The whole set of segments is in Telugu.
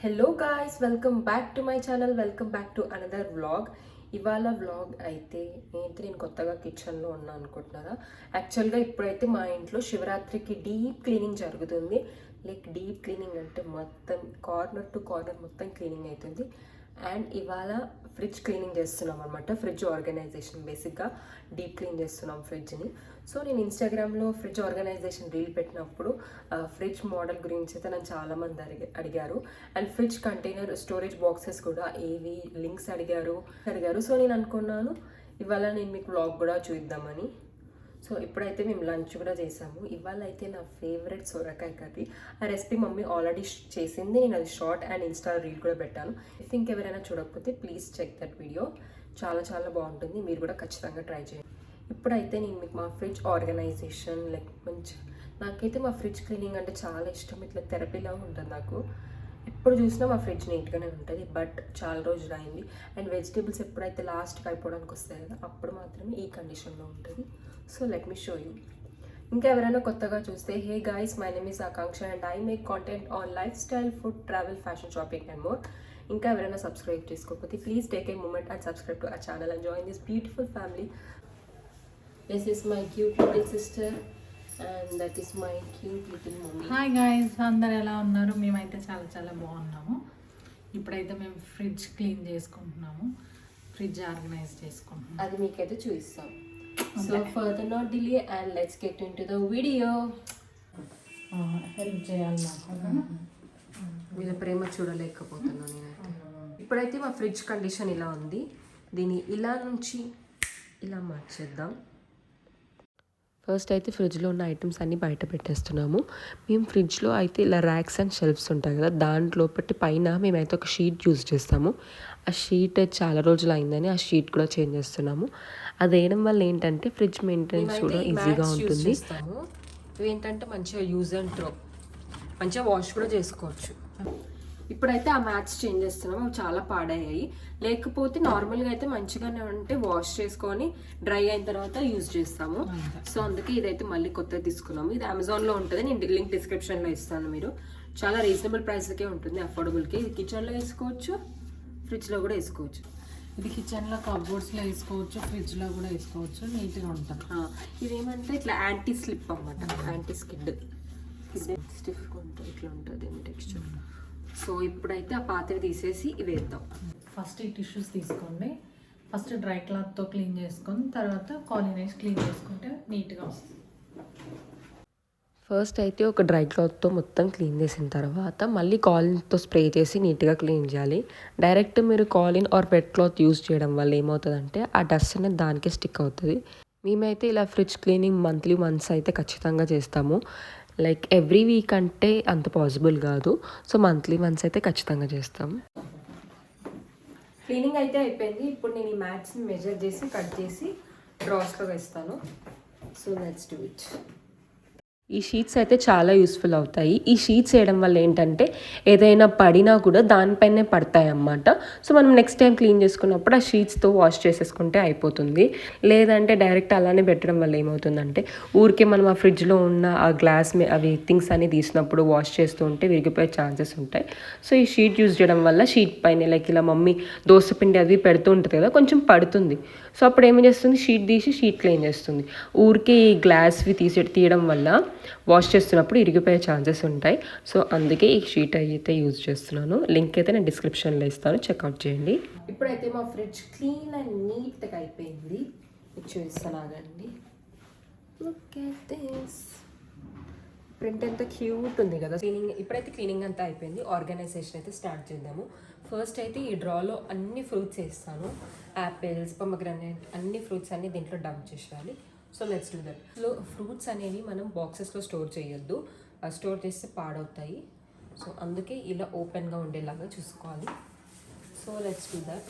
Hello guys, welcome back to my channel. Welcome back to another vlog. ఇవాళ వ్లాగ్ అయితే నేను కొత్తగా కిచెన్లో ఉన్నా అనుకుంటున్నారా. యాక్చువల్గా ఇప్పుడైతే మా ఇంట్లో శివరాత్రికి డీప్ క్లీనింగ్ జరుగుతుంది. లైక్ డీప్ క్లీనింగ్ అంటే మొత్తం కార్నర్ టు కార్నర్ మొత్తం క్లీనింగ్ అవుతుంది. అండ్ ఇవాళ ఫ్రిడ్జ్ క్లీనింగ్ చేస్తున్నాం అనమాట. ఫ్రిడ్జ్ ఆర్గనైజేషన్, బేసిక్గా డీప్ క్లీన్ చేస్తున్నాం ఫ్రిడ్జ్ని. సో నేను ఇన్స్టాగ్రామ్లో ఫ్రిడ్జ్ ఆర్గనైజేషన్ రీల్ పెట్టినప్పుడు ఫ్రిడ్జ్ మోడల్ గురించి అయితే నన్ను చాలామంది అడిగారు. And fridge container storage boxes కూడా ఏవి లింక్స్ అడిగారు. సో నేను అనుకున్నాను ఇవాళ నేను మీకు వ్లాగ్ కూడా చూద్దామని. సో ఇప్పుడైతే మేము లంచ్ కూడా చేసాము. ఇవాళ అయితే నా ఫేవరెట్ సొరకాయ కర్రీ. ఆ రెసిపీ మమ్మీ ఆల్రెడీ చేసింది. నేను అది షార్ట్ అండ్ ఇన్స్టా రీల్ కూడా పెట్టాను. ఇఫ్ ఇంకెవరైనా చూడకపోతే ప్లీజ్ చెక్ దట్ వీడియో. చాలా చాలా బాగుంటుంది, మీరు కూడా ఖచ్చితంగా ట్రై చేయండి. ఇప్పుడైతే నేను మీకు మా ఫ్రిడ్జ్ ఆర్గనైజేషన్ నాకైతే మా ఫ్రిడ్జ్ క్లీనింగ్ అంటే చాలా ఇష్టం. ఇట్లా థెరపీలా ఉంటుంది నాకు. ఎప్పుడు చూసినా మా ఫ్రిడ్జ్ నీట్గానే ఉంటుంది. బట్ చాలా రోజులు అయింది. అండ్ వెజిటేబుల్స్ ఎప్పుడైతే లాస్ట్కి అయిపోవడానికి వస్తాయి కదా, అప్పుడు మాత్రమే ఈ కండిషన్లో ఉంటుంది. So let me show you. ఇంకా ఎవరైనా కొత్తగా చూస్తే, hey guys, my name is Akanksha and I make content on lifestyle, food, travel, fashion, shopping and more. ఇంకా ఎవరైనా సబ్స్క్రైబ్ చేసుకోకపోతే please take a moment and subscribe to our channel and join this beautiful family. This is my cute little sister and that is my cute little mummy. Hi guys, అందరు ఎలా ఉన్నారు? మేమైతే చాలా చాలా బాగున్నాము. ఇప్పుడైతే మేము ఫ్రిడ్జ్ క్లీన్ చేసుకుంటున్నాము, ఫ్రిడ్జ్ ఆర్గనైజ్ చేసుకుంటున్నాము. అది మీకైతే చూపిస్తాం. So further not delay and let's get in to the video. Help చేయాలి నాకు. వీళ్ళ ప్రేమ చూడలేకపోతున్నాను నేనైతే. ఇప్పుడైతే మా ఫ్రిడ్జ్ కండిషన్ ఇలా ఉంది. దీన్ని ఇలా నుంచి ఇలా మార్చేద్దాం. ఫస్ట్ అయితే ఫ్రిడ్జ్లో ఉన్న ఐటమ్స్ అన్నీ బయట పెట్టేస్తున్నాము. మేము ఫ్రిడ్జ్లో అయితే ఇలా ర్యాక్స్ అండ్ షెల్ఫ్స్ ఉంటాయి కదా, దాంట్లో పెట్టి పైన మేమైతే ఒక షీట్ యూజ్ చేస్తాము. ఆ షీట్ చాలా రోజులు అయిందని ఆ షీట్ కూడా చేంజ్ చేస్తున్నాము. అది వేయడం వల్ల ఏంటంటే ఫ్రిడ్జ్ మెయింటెనెన్స్ కూడా ఈజీగా ఉంటుంది. ఇవేంటంటే మంచిగా యూజ్ అండ్ త్రో, మంచిగా వాష్ కూడా చేసుకోవచ్చు. ఇప్పుడైతే ఆ మ్యాట్స్ చేంజ్ చేస్తున్నాము. అవి చాలా పాడయ్యాయి. లేకపోతే నార్మల్గా అయితే మంచిగానే ఉంటే వాష్ చేసుకొని డ్రై అయిన తర్వాత యూజ్ చేస్తాము. సో అందుకే ఇదైతే మళ్ళీ కొత్తది తీసుకున్నాము. ఇది అమెజాన్లో ఉంటుంది, నేను లింక్ డిస్క్రిప్షన్లో ఇస్తాను. మీరు చాలా రీజనబుల్ ప్రైస్కే ఉంటుంది, అఫోర్డబుల్కి. ఇది కిచెన్లో వేసుకోవచ్చు, ఫ్రిడ్జ్లో కూడా వేసుకోవచ్చు. ఇది కిచెన్లో కప్బోర్డ్స్లో వేసుకోవచ్చు, ఫ్రిడ్జ్లో కూడా వేసుకోవచ్చు, నీట్గా ఉంటుంది. ఇదేమంటే ఇట్లా యాంటీ స్లిప్ అన్నమాట, యాంటీ స్కిడ్. స్టిఫ్గా ఉంటుంది, ఇట్లా ఉంటుంది టెక్స్చర్. సో ఇప్పుడైతే ఆ పాత్ర తీసేసి వేద్దాం. ఫస్ట్ ఈ టిష్యూస్ తీసుకోండి. ఫస్ట్ డ్రై క్లాత్తో క్లీన్ చేసుకొని తర్వాత కాలిన్ వేసి క్లీన్ చేసుకుంటే నీట్గా వస్తుంది. ఫస్ట్ అయితే ఒక డ్రై క్లాత్తో మొత్తం క్లీన్ చేసిన తర్వాత మళ్ళీ కాలిన్తో స్ప్రే చేసి నీట్గా క్లీన్ చేయాలి. డైరెక్ట్ మీరు కాలిన్ ఆర్ వెట్ క్లాత్ యూజ్ చేయడం వల్ల ఏమవుతుందంటే ఆ డస్ట్ అనేది దానికే స్టిక్ అవుతుంది. మేమైతే ఇలా ఫ్రిడ్జ్ క్లీనింగ్ మంత్లీ వన్స్ అయితే ఖచ్చితంగా చేస్తాము. లైక్ ఎవ్రీ వీక్ అంటే అంత పాసిబుల్ కాదు. సో మంత్లీ వన్స్ అయితే ఖచ్చితంగా చేస్తాం. క్లీనింగ్ అయితే అయిపోయింది. ఇప్పుడు నేను ఈ మ్యాట్స్ని మెజర్ చేసి కట్ చేసి డ్రాస్లో వేస్తాను. So let's do it. ఈ షీట్స్ అయితే చాలా యూస్ఫుల్ అవుతాయి. ఈ షీట్స్ వేయడం వల్ల ఏంటంటే ఏదైనా పడినా కూడా దానిపైనే పడతాయి అన్నమాట. సో మనం నెక్స్ట్ టైం క్లీన్ చేసుకున్నప్పుడు ఆ షీట్స్తో వాష్ చేసేసుకుంటే అయిపోతుంది. లేదంటే డైరెక్ట్ అలానే పెట్టడం వల్ల ఏమవుతుందంటే ఊరికే మనం ఆ ఫ్రిడ్జ్లో ఉన్న ఆ గ్లాస్ అవి థింగ్స్ అన్ని తీసినప్పుడు వాష్ చేస్తూ ఉంటే విరిగిపోయే ఛాన్సెస్ ఉంటాయి. సో ఈ షీట్ యూజ్ చేయడం వల్ల షీట్ పైన లైక్ ఇలా మమ్మీ దోసపిండి అది పెడుతూ ఉంటుంది కదా, కొంచెం పడుతుంది. సో అప్పుడు ఏం చేస్తుంది, షీట్ తీసి షీట్ క్లీన్ చేస్తుంది. ఊరికే ఈ గ్లాస్వి తీయడం వల్ల వాష్ చేస్తున్నప్పుడు ఇరిగిపోయే ఛాన్సెస్ ఉంటాయి. సో అందుకే ఈ షీట్ అయితే యూజ్ చేస్తున్నాను. లింక్ అయితే నేను డిస్క్రిప్షన్లో ఇస్తాను, చెక్అవుట్ చేయండి. ఇప్పుడైతే మా ఫ్రిడ్జ్ క్లీన్ అండ్ నీట్గా అయిపోయింది. చూపిస్తానండి. Look at this. ప్రింట్ ఎంత క్యూట్ ఉంది కదా. క్లీనింగ్ ఇప్పుడైతే క్లీనింగ్ అంతా అయిపోయింది. ఆర్గనైజేషన్ అయితే స్టార్ట్ చేద్దాము. ఫస్ట్ అయితే ఈ డ్రాలో అన్ని ఫ్రూట్స్ వేస్తాను. యాపిల్స్, పొమగ్రానేట్, అన్ని ఫ్రూట్స్ అన్ని దీంట్లో డంప్ చేసేయాలి. So let's do that. Fruits అనేవి మనం బాక్సెస్లో స్టోర్ చేయొద్దు, స్టోర్ చేస్తే పాడవుతాయి. సో అందుకే ఇలా ఓపెన్గా ఉండేలాగా చూసుకోవాలి. So let's do that.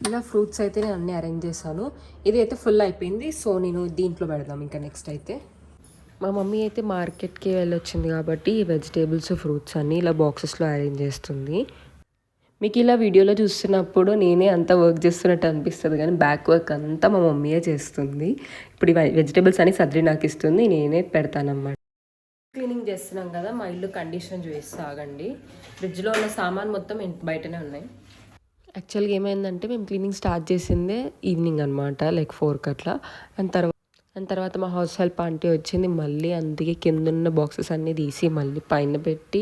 ఇలా ఫ్రూట్స్ అయితే నేను అన్నీ అరేంజ్ చేశాను. ఇది అయితే ఫుల్ అయిపోయింది. సో నేను దీంట్లో పెడదాం ఇంకా నెక్స్ట్ అయితే. మా మమ్మీ అయితే మార్కెట్కి వెళ్ళొచ్చింది కాబట్టి వెజిటేబుల్స్, ఫ్రూట్స్ అన్నీ ఇలా బాక్సెస్లో అరేంజ్ చేస్తుంది. మీకు ఇలా వీడియోలో చూస్తున్నప్పుడు నేనే అంత వర్క్ చేస్తున్నట్టు అనిపిస్తుంది, కానీ బ్యాక్ వర్క్ అంతా మా మమ్మీయే చేస్తుంది. ఇప్పుడు ఈ వెజిటేబుల్స్ అని సర్ది నాకు ఇస్తుంది, నేనే పెడతానన్నమాట. క్లీనింగ్ చేస్తున్నాం కదా, మా ఇల్లు కండిషన్ చూపిస్తా ఆగండి. ఫ్రిడ్జ్లో ఉన్న సామాన్ మొత్తం బయటనే ఉన్నాయి. యాక్చువల్గా ఏమైందంటే మేము క్లీనింగ్ స్టార్ట్ చేసిందే ఈవినింగ్ అనమాట, లైక్ 4 అట్లా. అండ్ తర్వాత మా హౌస్ హెల్ప్ ఆంటీ వచ్చింది, మళ్ళీ అందుకే కింద ఉన్న బాక్సెస్ అన్నీ తీసి మళ్ళీ పైన పెట్టి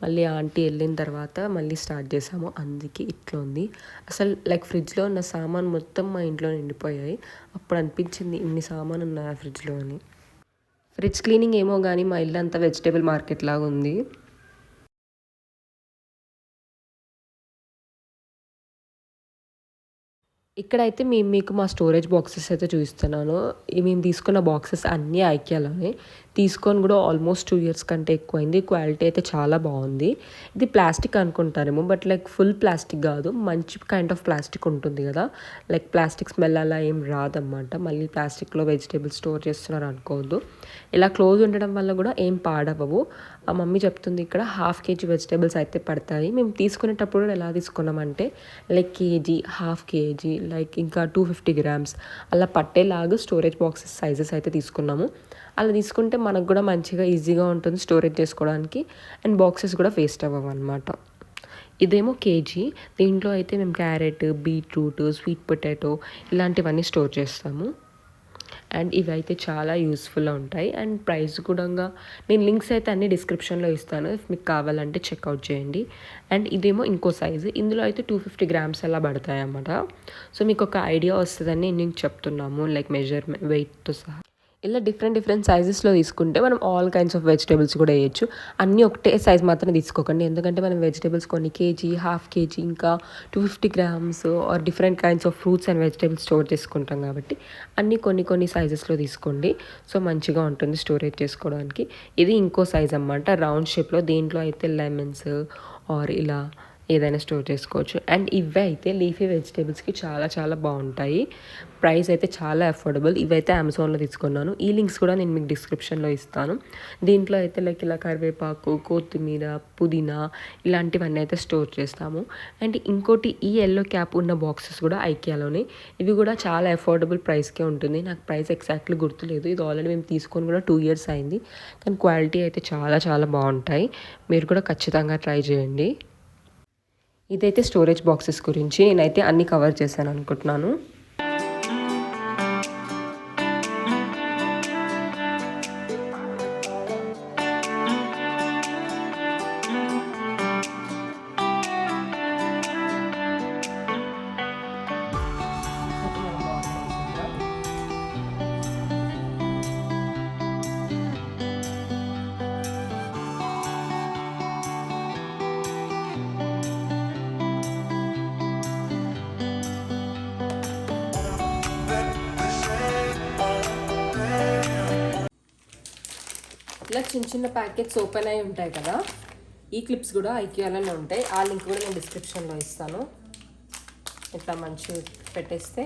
మళ్ళీ ఆంటీ వెళ్ళిన తర్వాత మళ్ళీ స్టార్ట్ చేసాము. అందుకే ఇట్లా ఉంది. అసలు లైక్ ఫ్రిడ్జ్లో ఉన్న సామాన్ మొత్తం మా ఇంట్లో నిండిపోయాయి. అప్పుడు అనిపించింది ఇన్ని సామాన్ ఉన్నాయి ఆ ఫ్రిడ్జ్లో అని. ఫ్రిడ్జ్ క్లీనింగ్ ఏమో కానీ మా ఇల్లు అంతా వెజిటేబుల్ మార్కెట్ లాగా ఉంది. ఇక్కడైతే మీకు మా స్టోరేజ్ బాక్సెస్ అయితే చూపిస్తున్నాను. మేము తీసుకున్న బాక్సెస్ అన్నీ ఐకియాలోనే. తీసుకొని కూడా ఆల్మోస్ట్ 2 years కంటే ఎక్కువైంది. క్వాలిటీ అయితే చాలా బాగుంది. ఇది ప్లాస్టిక్ అనుకుంటారేమో, బట్ లైక్ ఫుల్ ప్లాస్టిక్ కాదు, మంచి కైండ్ ఆఫ్ ప్లాస్టిక్ ఉంటుంది కదా, లైక్ ప్లాస్టిక్ స్మెల్ అలా ఏం రాదన్నమాట. మళ్ళీ ప్లాస్టిక్లో వెజిటేబుల్స్ స్టోర్ చేస్తున్నారు అనుకోవద్దు. ఇలా క్లోజ్ ఉండడం వల్ల కూడా ఏం పాడవవు. ఆ మమ్మీ చెప్తుంది ఇక్కడ 1/2 kg వెజిటేబుల్స్ అయితే పడతాయి. మేము తీసుకునేటప్పుడు ఎలా తీసుకున్నామంటే లైక్ కేజీ, 1/2 kg, లైక్ ఇంకా 250 grams అలా పట్టేలాగా స్టోరేజ్ బాక్సెస్ సైజెస్ అయితే తీసుకున్నాము. అలా తీసుకుంటే మనకు కూడా మంచిగా ఈజీగా ఉంటుంది స్టోరేజ్ చేసుకోవడానికి, అండ్ బాక్సెస్ కూడా వేస్ట్ అవ్వవు అనమాట. ఇదేమో కేజీ. దీంట్లో అయితే మేము క్యారెట్, బీట్రూట్, స్వీట్ పొటాటో ఇలాంటివన్నీ స్టోర్ చేస్తాము. అండ్ ఇవి అయితే చాలా యూస్ఫుల్గా ఉంటాయి. అండ్ ప్రైస్ కూడా నేను లింక్స్ అయితే అన్ని డిస్క్రిప్షన్లో ఇస్తాను, ఇఫ్ మీకు కావాలంటే చెక్అవుట్ చేయండి. అండ్ ఇదేమో ఇంకో సైజు, ఇందులో అయితే 250 grams అలా పడతాయి అన్నమాట. సో మీకు ఒక ఐడియా వస్తుందని నేను చెప్తున్నాము, లైక్ మెజర్మెంట్ వెయిట్తో సహా. ఇలా డిఫరెంట్ సైజెస్లో తీసుకుంటే మనం ఆల్ కైండ్స్ ఆఫ్ వెజిటేబుల్స్ కూడా వేయచ్చు. అన్నీ ఒకటే సైజ్ మాత్రం తీసుకోకండి, ఎందుకంటే మనం వెజిటేబుల్స్ కొన్ని కేజీ, 1/2 kg, ఇంకా 250 grams are different kinds of fruits and vegetables store చేసుకుంటాం కాబట్టి అన్నీ కొన్ని సైజెస్లో తీసుకోండి. సో మంచిగా ఉంటుంది స్టోరేజ్ చేసుకోవడానికి. ఇది ఇంకో సైజ్ అన్నమాట, రౌండ్ షేప్లో. దీంట్లో అయితే లెమన్స్ ఆర్ ఇలా ఏదైనా స్టోర్ చేసుకోవచ్చు. అండ్ ఇవే అయితే లీఫీ వెజిటేబుల్స్కి చాలా బాగుంటాయి. ప్రైస్ అయితే చాలా అఫోర్డబుల్. ఇవైతే అమెజాన్లో తీసుకున్నాను. ఈ లింక్స్ కూడా నేను మీకు డిస్క్రిప్షన్లో ఇస్తాను. దీంట్లో అయితే లైక్ ఇలా కరివేపాకు, కొత్తిమీర, పుదీనా ఇలాంటివన్నీ అయితే స్టోర్ చేస్తాము. అండ్ ఇంకోటి ఈ ఎల్లో క్యాప్ ఉన్న బాక్సెస్ కూడా ఐకియాలోనే. ఇవి కూడా చాలా అఫోర్డబుల్ ప్రైస్కే ఉంటుంది. నాకు ప్రైస్ ఎగ్జాక్ట్లీ గుర్తులేదు, ఇది ఆల్రెడీ మేము తీసుకొని కూడా 2 years అయింది. కానీ క్వాలిటీ అయితే చాలా బాగుంటాయి. మీరు కూడా ఖచ్చితంగా ట్రై చేయండి. ఇదైతే స్టోరేజ్ బాక్సెస్ గురించి నేనైతే అన్ని కవర్ చేశాను అనుకుంటున్నాను. ఇలా చిన్న ప్యాకెట్స్ ఓపెన్ అయి ఉంటాయి కదా, ఈ క్లిప్స్ కూడా ఐకియాలోనే ఉంటాయి. ఆ లింక్ కూడా నేను డిస్క్రిప్షన్లో ఇస్తాను. ఇట్లా మంచిగా పెట్టేస్తే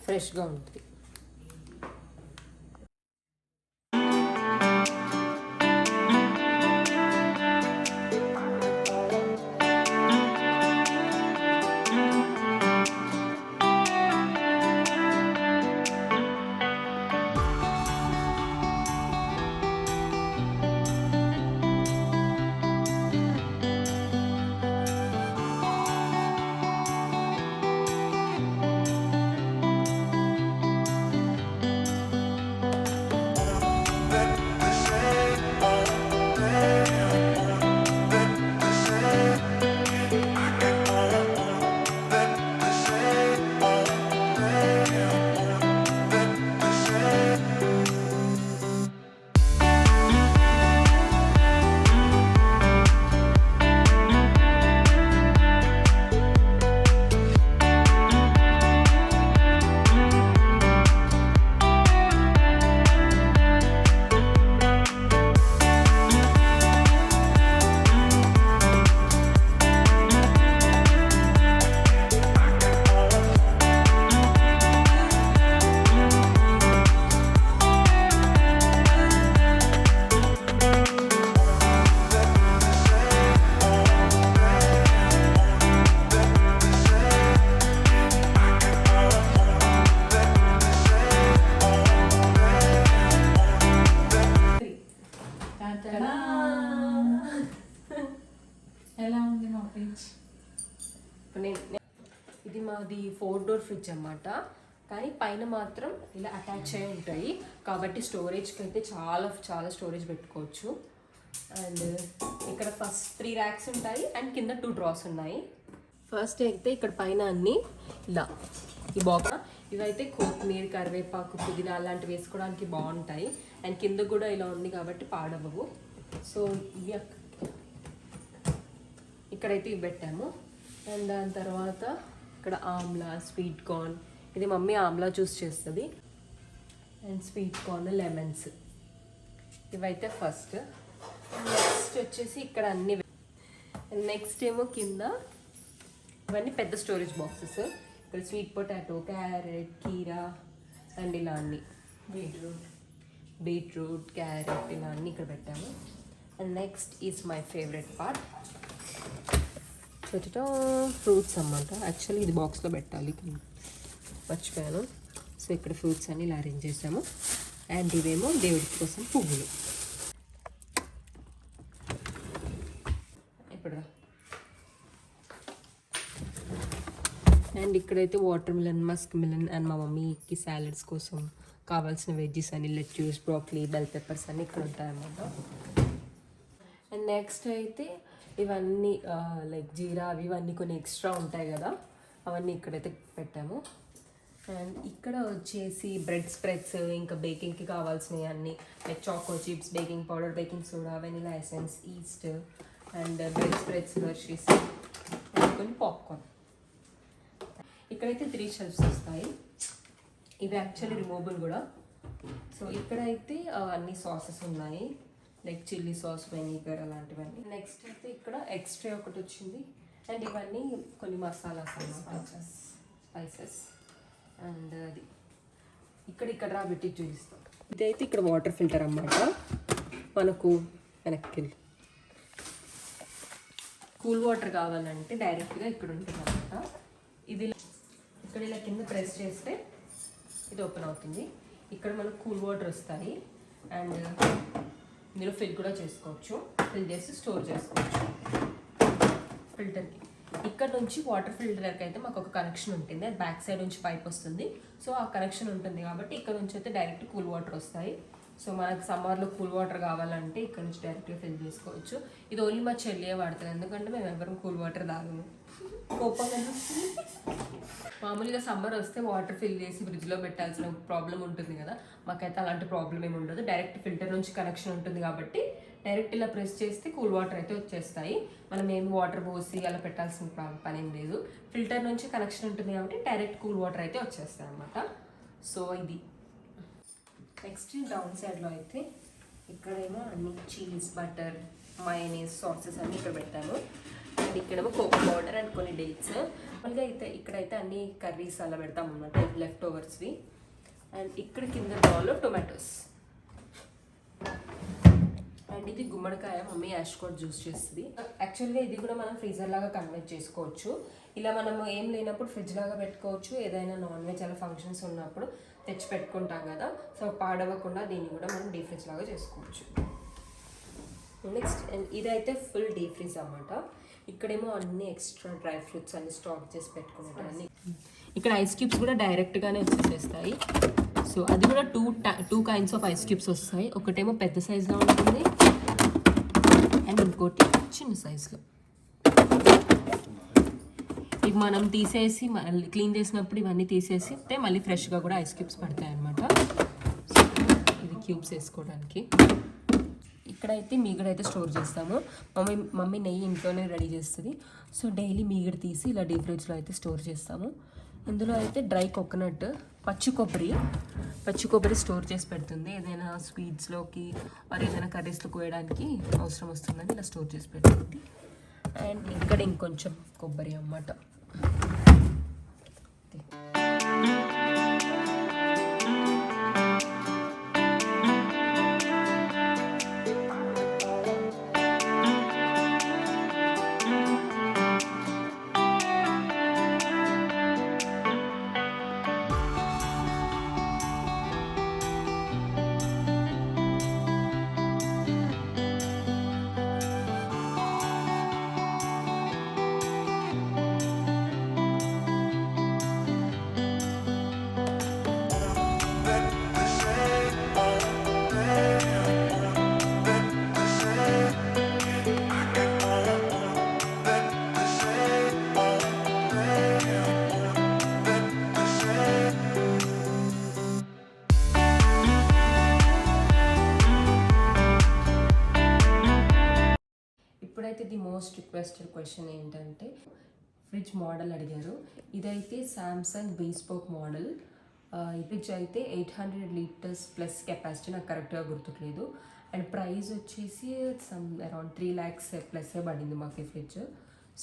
ఫ్రెష్గా ఉంటుంది. ఇది మాది 4 డోర్ ఫ్రిడ్జ్ అన్నమాట, కానీ పైన మాత్రం ఇలా అటాచ్ అయి ఉంటాయి కాబట్టి స్టోరేజ్కి అయితే చాలా చాలా స్టోరేజ్ పెట్టుకోవచ్చు. అండ్ ఇక్కడ ఫస్ట్ 3 ర్యాక్స్ ఉంటాయి అండ్ కింద 2 డ్రాస్ ఉన్నాయి. ఫస్ట్ అయితే ఇక్కడ పైన అన్నీ ఇలా ఈ బాక్స్, ఇవైతే కొత్తిమీర, కరివేపాకు, పుదీనా అలాంటివి వేసుకోవడానికి బాగుంటాయి. అండ్ కింద కూడా ఇలా ఉంది కాబట్టి పాడవవు. సో ఇవి ఇక్కడైతే ఇవి పెట్టాము. అండ్ దాని తర్వాత ఇక్కడ ఆమ్లా, స్వీట్ కార్న్, ఇది మమ్మీ ఆమ్లా జ్యూస్ చేస్తుంది. అండ్ స్వీట్ కార్న్, లెమన్స్, ఇవైతే ఫస్ట్. నెక్స్ట్ వచ్చేసి ఇక్కడ అన్ని, నెక్స్ట్ ఏమో కింద ఇవన్నీ పెద్ద స్టోరేజ్ బాక్సెస్. ఇక్కడ స్వీట్ పొటాటో, క్యారెట్, కీరా అండ్ ఇలా అన్ని, బీట్రూట్, క్యారెట్ ఇలా అన్నీ ఇక్కడ పెట్టాము. And next is my favourite part, fruits అన్నమాట. యాక్చువల్లీ ఇది బాక్స్లో పెట్టాలి, మర్చిపోయాను. సో ఇక్కడ ఫ్రూట్స్ అన్ని ఇలా అరేంజ్ చేసాము. అండ్ ఇవేమో దేవుడి కోసం పువ్వులు. ఇప్పుడు అండ్ ఇక్కడైతే water melon, Musk melon and మా మమ్మీకి సాలడ్స్ కోసం కావాల్సిన వెజ్జెస్ అని లెట్యూస్, బ్రోకలీ, బెల్ పెప్పర్స్ అన్నీ ఇక్కడ ఉంటాయన్నమాట. అండ్ నెక్స్ట్ అయితే ఇవన్నీ లైక్ జీరా అవి ఇవన్నీ కొన్ని ఎక్స్ట్రా ఉంటాయి కదా, అవన్నీ ఇక్కడైతే పెట్టాము. అండ్ ఇక్కడ వచ్చేసి బ్రెడ్ స్ప్రెడ్స్, ఇంకా బేకింగ్కి కావాల్సినవి అన్నీ like choco chips, baking powder, baking soda, vanilla essence, yeast and bread spreads, Hershey's and కొన్ని పాప్కార్న్. ఇక్కడైతే 3 షెల్ఫ్స్ వస్తాయి. ఇవి యాక్చువల్లీ రిమూవబుల్ కూడా. సో ఇక్కడైతే అన్ని సాసెస్ ఉన్నాయి లైక్ చిల్లీ సాస్, వెనిగర్ అలాంటివన్నీ. నెక్స్ట్ అయితే ఇక్కడ ఎక్స్ట్రా ఒకటి వచ్చింది. అండ్ ఇవన్నీ కొన్ని మసాలాస్ అన్నమాట, స్పైసెస్. అండ్ అది ఇక్కడ రాబెట్టి చూపిస్తాం. ఇదైతే ఇక్కడ వాటర్ ఫిల్టర్ అన్నమాట. మనకు వెనక్కి కూల్ వాటర్ కావాలంటే డైరెక్ట్గా ఇక్కడ ఉంటుంది అన్నమాట. ఇది ఇక్కడ ఇలా కింద ప్రెస్ చేస్తే ఇది ఓపెన్ అవుతుంది. ఇక్కడ మనకు కూల్ వాటర్ వస్తాయి. అండ్ ఇందులో ఫిల్ కూడా చేసుకోవచ్చు, ఫిల్ చేసి స్టోర్ చేసుకోవచ్చు ఫిల్టర్కి. ఇక్కడ నుంచి వాటర్ ఫిల్టర్కి అయితే మాకు ఒక కనెక్షన్ ఉంటుంది, అది బ్యాక్ సైడ్ నుంచి పైప్ వస్తుంది. సో ఆ కనెక్షన్ ఉంటుంది కాబట్టి ఇక్కడ నుంచి అయితే డైరెక్ట్ కూల్ వాటర్ వస్తాయి. సో మనకు సమ్మర్లో కూల్ వాటర్ కావాలంటే ఇక్కడ నుంచి డైరెక్ట్గా ఫిల్ చేసుకోవచ్చు. ఇది ఓన్లీ మా చెల్లియే వాడుతుంది, ఎందుకంటే మేము ఎవరం కూల్ వాటర్ తాగము. కోపంగా మామూలుగా సమ్మర్ వస్తే వాటర్ ఫిల్ చేసి ఫ్రిడ్జ్లో పెట్టాల్సిన ప్రాబ్లం ఉంటుంది కదా, మాకైతే అలాంటి ప్రాబ్లం ఏమి ఉండదు. డైరెక్ట్ ఫిల్టర్ నుంచి కనెక్షన్ ఉంటుంది కాబట్టి డైరెక్ట్ ఇలా ప్రెస్ చేస్తే కూల్ వాటర్ అయితే వచ్చేస్తాయి. మనం ఏమి వాటర్ పోసి అలా పెట్టాల్సిన పని ఏం లేదు. ఫిల్టర్ నుంచి కనెక్షన్ ఉంటుంది కాబట్టి డైరెక్ట్ కూల్ వాటర్ అయితే వచ్చేస్తాయి అన్నమాట. సో ఇది నెక్స్ట్ డౌన్ సైడ్లో అయితే ఇక్కడేమో అన్ని చీజ్, బటర్, మయోనీస్, సాసెస్ అన్నీ ఇక్కడ పెట్టాము. అండ్ ఇక్కడేమో కోకో పౌడర్ అండ్ కొన్ని డేట్స్. మళ్ళీ అయితే ఇక్కడైతే అన్ని కర్రీస్ అలా పెడతాం అన్నమాట, లెఫ్ట్ ఓవర్స్వి. అండ్ ఇక్కడ కింద బౌల్లో టొమాటోస్. అండ్ ఇది గుమ్మడికాయ, మమ్మీ యాష్కోట్ జ్యూస్ చేస్తుంది. యాక్చువల్గా ఇది కూడా మనం ఫ్రీజర్ లాగా కన్వర్ట్ చేసుకోవచ్చు. ఇలా మనము ఏం లేనప్పుడు ఫ్రిడ్జ్ లాగా పెట్టుకోవచ్చు. ఏదైనా నాన్ వెజ్ అలా ఫంక్షన్స్ ఉన్నప్పుడు తెచ్చి పెట్టుకుంటాం కదా, సో పాడవకుండా దీన్ని కూడా మనం డీప్ ఫ్రిడ్జ్ లాగా చేసుకోవచ్చు. నెక్స్ట్ అండ్ ఇదైతే ఫుల్ డీప్ ఫ్రిజ్ అన్నమాట. ఇక్కడేమో అన్ని ఎక్స్ట్రా డ్రై ఫ్రూట్స్ అన్ని స్టాక్ చేసి పెట్టుకునేటన్ని. ఇక్కడ ఐస్ క్యూబ్స్ కూడా డైరెక్ట్గానే వచ్చేస్తాయి. సో అది కూడా two kinds of ice cubes వస్తాయి. ఒకటేమో పెద్ద సైజులో ఉంటుంది అండ్ ఇంకోటి చిన్న సైజులో. ఇవి మనం తీసేసి మళ్ళీ క్లీన్ చేసినప్పుడు ఇవన్నీ తీసేస్తే మళ్ళీ ఫ్రెష్గా కూడా ఐస్ క్యూబ్స్ పడతాయి అన్నమాట. సో ఇది క్యూబ్స్ వేసుకోవడానికి. ఇక్కడైతే మీగడ అయితే స్టోర్ చేస్తాము. మమ్మీ నెయ్యి ఇంట్లోనే రెడీ చేస్తుంది. సో డైలీ మీగడ తీసి ఇలా డీప్ ఫ్రిడ్జ్లో అయితే స్టోర్ చేస్తాము. ఇందులో అయితే డ్రై కోకోనట్, పచ్చి కొబ్బరి స్టోర్ చేసి పెడుతుంది. ఏదైనా స్వీట్స్లోకి మరి ఏదైనా కర్రీస్లో కోయడానికి అవసరం వస్తుందని ఇలా స్టోర్ చేసి పెడుతుంది. అండ్ ఇక్కడ ఇంకొంచెం కొబ్బరి అన్నమాట. ఇప్పుడైతే ది మోస్ట్ రిక్వెస్టెడ్ క్వశ్చన్ ఏంటంటే ఫ్రిడ్జ్ మోడల్ అడిగారు. ఇదైతే సామ్సంగ్ బీస్పోక్ మోడల్. ఈ ఫ్రిడ్జ్ అయితే 800 లీటర్స్ ప్లస్ కెపాసిటీ, నాకు కరెక్ట్గా గుర్తుకులేదు. అండ్ ప్రైస్ వచ్చేసి సమ్ అరౌండ్ 3 lakhs ప్లస్ పడింది మాకు ఈ ఫ్రిడ్జ్.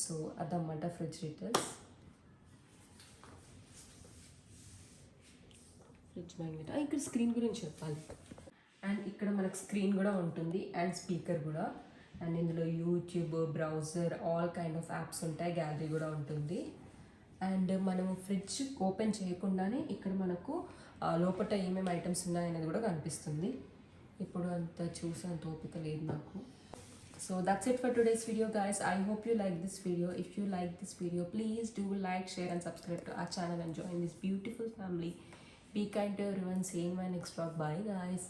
సో అదన్నమాట ఫ్రిడ్జ్ డీటెయిల్స్. ఫ్రిడ్జ్ మ్యాగ్నెట్, ఇక్కడ స్క్రీన్ గురించి చెప్పాలి. అండ్ ఇక్కడ మనకు స్క్రీన్ కూడా ఉంటుంది అండ్ స్పీకర్ కూడా. అండ్ ఇందులో YouTube, browser, all kind of apps ఉంటాయి, గ్యాలరీ కూడా ఉంటుంది. అండ్ మనం ఫ్రిడ్జ్ ఓపెన్ చేయకుండానే ఇక్కడ మనకు లోపల ఏమేమి ఐటమ్స్ ఉన్నాయనేది కూడా కనిపిస్తుంది. ఇప్పుడు అంత చూసేంత ఓపిక లేదు నాకు. So that's it for today's video, guys. I hope you like this video. If you like this video, please do like, share and subscribe to our channel and join this beautiful family. Be kind to everyone. See you in my next vlog. Bye, guys.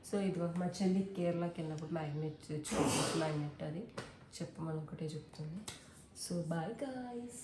So ఇదిగో మా చెల్లి కేరళకి వెళ్ళినప్పుడు మ్యాగ్నెట్ అది చెప్పమని ఒకటే చెప్తుంది. So bye, guys.